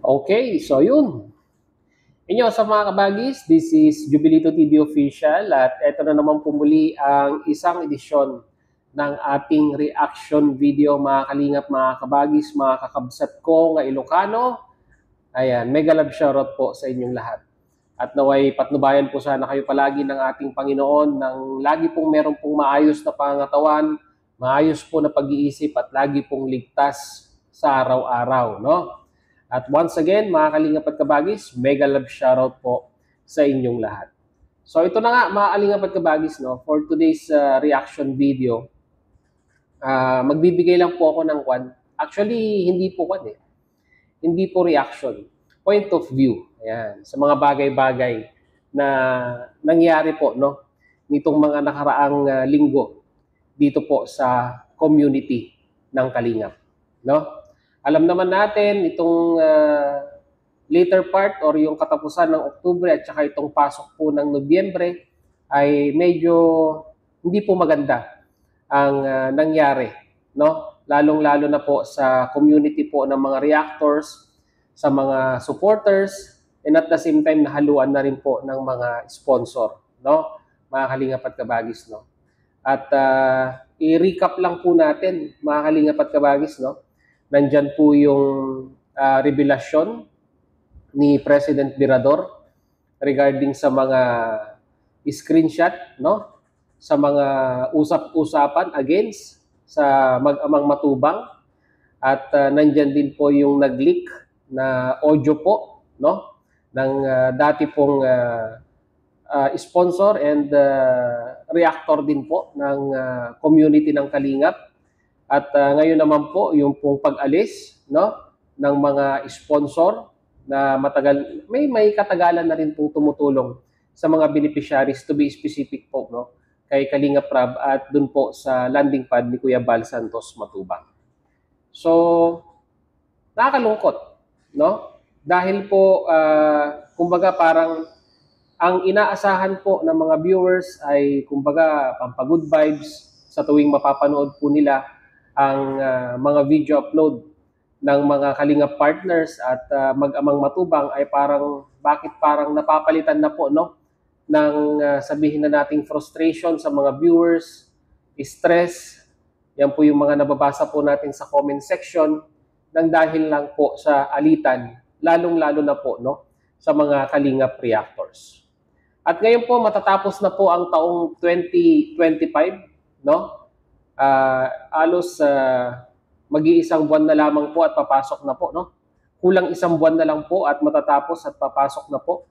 Okay, so yun. Inyo sa mga kabagis, this is Jubilito TV Official at ito na naman pumuli ang isang edisyon ng ating reaction video mga kalingap, mga kabagis, mga kakabsat ko nga Ilocano. Ayan, mega love shoutout po sa inyong lahat. At naway patnubayan po sana kayo palagi ng ating Panginoon nang lagi pong meron pong maayos na pangatawan, maayos po na pag-iisip at lagi pong ligtas sa araw-araw, no? At once again, mga kalingap at kabagis, mega love shoutout po sa inyong lahat. So ito na nga, mga kalingap at kabagis, no? For today's reaction video, magbibigay lang po ako ng kwan. Actually, hindi po kwan eh. Hindi po reaction. Point of view. Ayan. Sa mga bagay-bagay na nangyari po, no? Nitong mga nakaraang linggo dito po sa community ng Kalingap, no? Alam naman natin itong later part or yung katapusan ng Oktubre at saka itong pasok po ng Nobyembre ay medyo hindi po maganda ang nangyari, no? Lalong-lalo na po sa community po ng mga reactors, sa mga supporters, and at the same time nahaluan na rin po ng mga sponsor, no? Mga kalingap at kabagis, no? At i-recap lang po natin, mga kalingap at kabagis, no? Nandyan po yung revelasyon ni President Virador regarding sa mga screenshot, no? Sa mga usap-usapan against sa mag-amang matubang. At nandyan din po yung nag-leak na audio po, no? Ng dati pong sponsor and reactor din po ng community ng Kalingap. At ngayon naman po, yung pong pag-alis, no, ng mga sponsor na matagal, may katagalan na rin pong tumutulong sa mga beneficiaries, to be specific po, no, kay Kalingap Rab at dun po sa landing pad ni Kuya Bal Santos Matubang. So, nakakalungkot, no? Dahil po, kumbaga parang ang inaasahan po ng mga viewers ay kumbaga pampagood vibes sa tuwing mapapanood po nila ang mga video upload ng mga Kalingap partners at mag-amang matubang ay parang bakit parang napapalitan na po, no, ng sabihin na nating frustration sa mga viewers, stress. Yan po yung mga nababasa po natin sa comment section nang dahil lang po sa alitan, lalong-lalo na po, no, sa mga Kalingap reactors. At ngayon po matatapos na po ang taong 2025, no? Alos mag-iisang buwan na lamang po at papasok na po, no? Kulang isang buwan na lang po at matatapos at papasok na po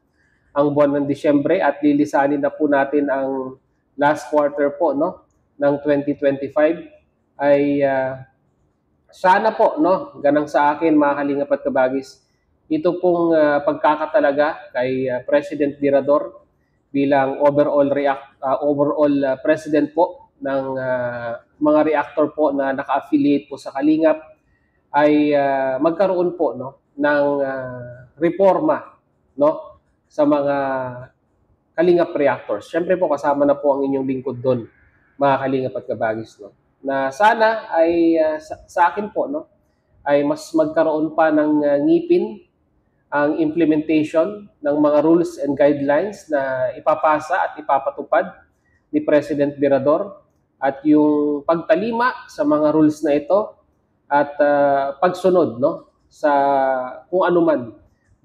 ang buwan ng Disyembre at lilisanin na po natin ang last quarter po, no, ng 2025 ay sana po, no, ganang sa akin mga Kalingap at kabagis, ito pong pagkakatalaga kay President Virador bilang overall president po ng mga reactor po na naka-affiliate po sa Kalingap ay magkaroon po, no, ng reforma, no, sa mga Kalingap reactors. Siyempre po kasama na po ang inyong lingkod doon, mga Kalingap at kabagis, no, na sana ay sa akin po, no, ay mas magkaroon pa ng ngipin ang implementation ng mga rules and guidelines na ipapasa at ipapatupad ni President Virador at yung pagtalima sa mga rules na ito at pagsunod, no, sa kung ano man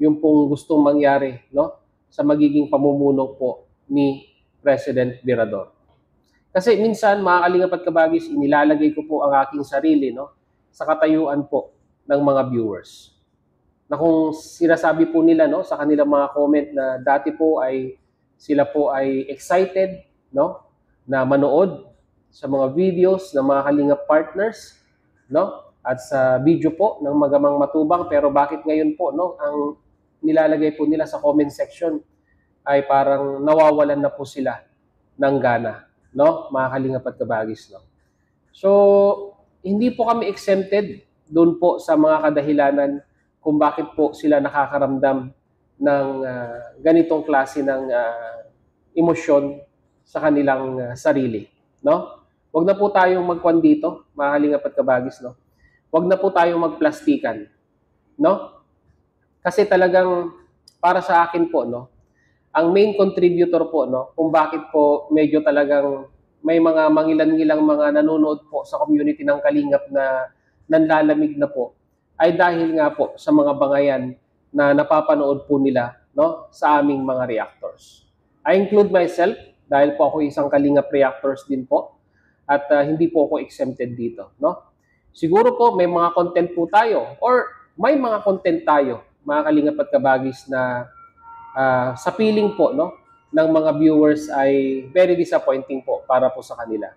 yung pong gustong mangyari, no, sa magiging pamumuno po ni President Virador. Kasi minsan, mga Kalingap at kabagis, inilalagay ko po ang aking sarili, no, sa katayuan po ng mga viewers. Na kung sinasabi po nila, no, sa kanilang mga comment na dati po ay sila po ay excited, no, na manood sa mga videos ng mga Kalingap partners, no, at sa video po ng Magamang Matubang, pero bakit ngayon po, no, ang nilalagay po nila sa comment section ay parang nawawalan na po sila ng gana, no, mga Kalingap at kabagis, no. So, hindi po kami exempted doon po sa mga kadahilanan kung bakit po sila nakakaramdam ng ganitong klase ng emosyon sa kanilang sarili, no? Huwag na po tayong magkwan dito, mga Kalingap at kabagis, no? Huwag na po tayong magplastikan, no? Kasi talagang para sa akin po, no, ang main contributor po, no, kung bakit po medyo talagang may mga mangilan-ngilang mga nanonood po sa community ng Kalingap na nanlalamig na po, ay dahil nga po sa mga bangayan na napapanood po nila, no, sa aming mga reactors. I include myself dahil po ako isang Kalingap reactors din po at hindi po ako exempted dito, no. Siguro po may mga content po tayo or may mga content tayo, mga Kalingap at Kabagis, na sa feeling po, no, ng mga viewers ay very disappointing po para po sa kanila.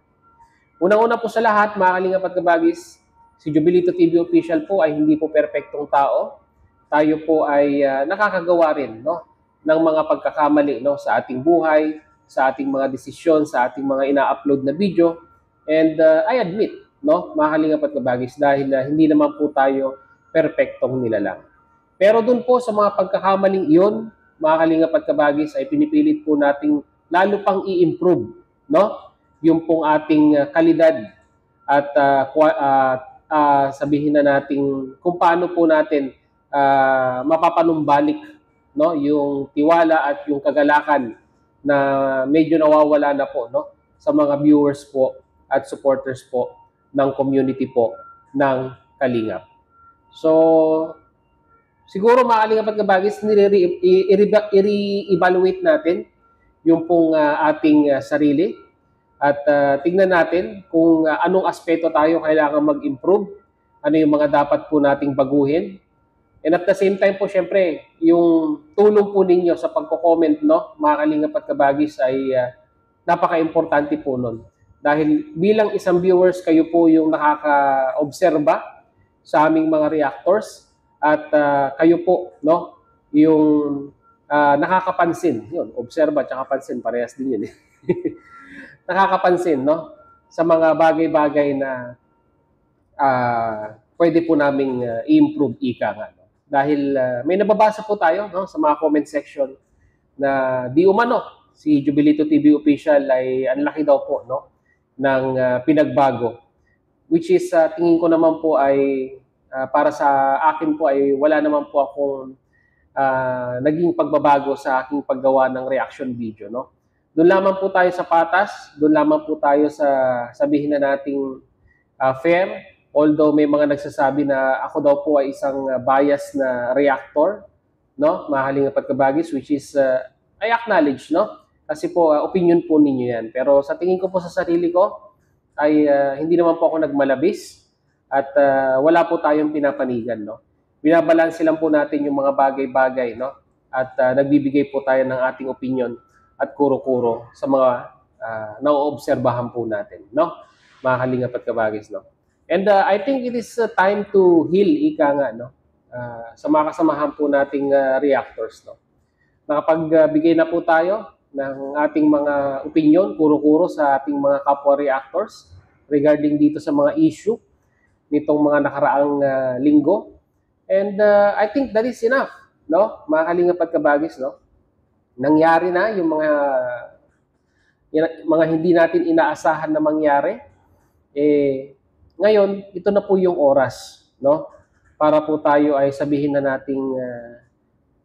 Unang-una po sa lahat, mga Kalingap at Kabagis, si Jubilito TV Official po ay hindi po perpektong tao. Tayo po ay nakakagawa rin, no, ng mga pagkakamali, no, sa ating buhay, sa ating mga desisyon, sa ating mga ina-upload na video. And I admit, no, mga Kalingap at Kabagis, dahil hindi naman po tayo perpektong nilalang. Pero dun po sa mga pagkakamaling iyon, mga Kalingap at Kabagis, ay pinipilit po nating lalo pang i-improve, no, yung pong ating kalidad at sabihin na natin kung paano po natin mapapanumbalik, no, yung tiwala at yung kagalakan na medyo nawawala na po, no, sa mga viewers po at supporters po ng community po ng Kalingap. So, siguro mga Kalingap at Kabagis, i-evaluate natin yung pong ating sarili at tingnan natin kung anong aspeto tayo kailangan mag-improve, ano yung mga dapat po nating baguhin. And at the same time po, syempre, yung tulong po ninyo sa pagko-comment, no, mga Kalingap at Kabagis, ay napaka-importante po nun. Dahil bilang isang viewers, kayo po yung nakaka-obserba sa aming mga reactors at kayo po, no, yung nakakapansin. Yun, obserba at pansin, parehas din yun. Nakakapansin, no, sa mga bagay-bagay na pwede po naming i-improve ika nga. No? Dahil may nababasa po tayo, no, sa mga comment section na di umano si Jubilito TV Official ay ang laki daw po, no, ng pinagbago, which is tingin ko naman po ay para sa akin po ay wala naman po akong naging pagbabago sa aking paggawa ng reaction video, no. Doon lamang po tayo sa patas, doon lamang po tayo sa sabihin na nating fair, although may mga nagsasabi na ako daw po ay isang bias na reactor, no, mga Kalingap at Kabagis, which is I acknowledge, no, kasi po opinion po ninyo yan. Pero sa tingin ko po sa sarili ko ay hindi naman po ako nagmalabis at wala po tayong pinapanigan, no. Binabalanse lang po natin yung mga bagay-bagay, no, at nagbibigay po tayo ng ating opinion at kuro-kuro sa mga nauobserbahan po natin, no, mga Kalingap at Kabagis, no. And I think it is time to heal, ika nga, no, sa mga kasamahan po nating reactors, no. Nakapagbigay na po tayo ng ating mga opinion, kuro-kuro sa ating mga kapwa reactors regarding dito sa mga issue nitong mga nakaraang linggo. And I think that is enough, no, mga Kalingap at Kabagis, no. Nangyari na yung mga hindi natin inaasahan na mangyari. Ngayon, ito na po yung oras, no, para po tayo ay sabihin na nating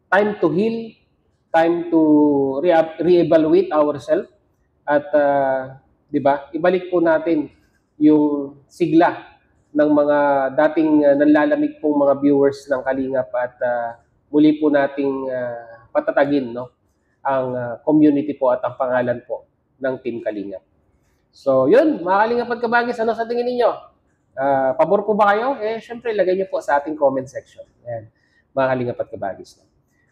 time to heal, time to re-evaluate ourselves at 'di ba? Ibalik po natin yung sigla ng mga dating nanlalamig pong mga viewers ng Kalingap at muli po nating patatagin, no, ang community po at ang pangalan po ng Team Kalingap. So, yun, mga Kalingap at Kabagis, ano sa tingin ninyo? Pabor po ba kayo? Syempre, lagay niyo po sa ating comment section. Ayan, mga Kalingap at Kabagis.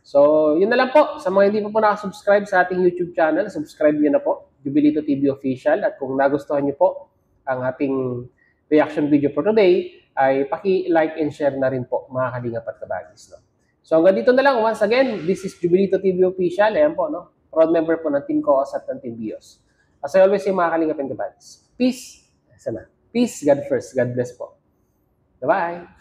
So, yun na lang po. Sa mga hindi po nakasubscribe sa ating YouTube channel, subscribe niyo na po, Jubilito TV Official. At kung nagustuhan niyo po ang ating reaction video for today, ay paki-like and share na rin po, mga Kalingap at Kabagis. No? So, hanggang dito na lang. Once again, this is Jubilito TV Official. Ayan po, no? Proud member po ng Team Coos at ng Team Bios. As I always say, mga Kalingap and Kabagis, peace. Sana. Peace, God first. God bless po. Bye-bye.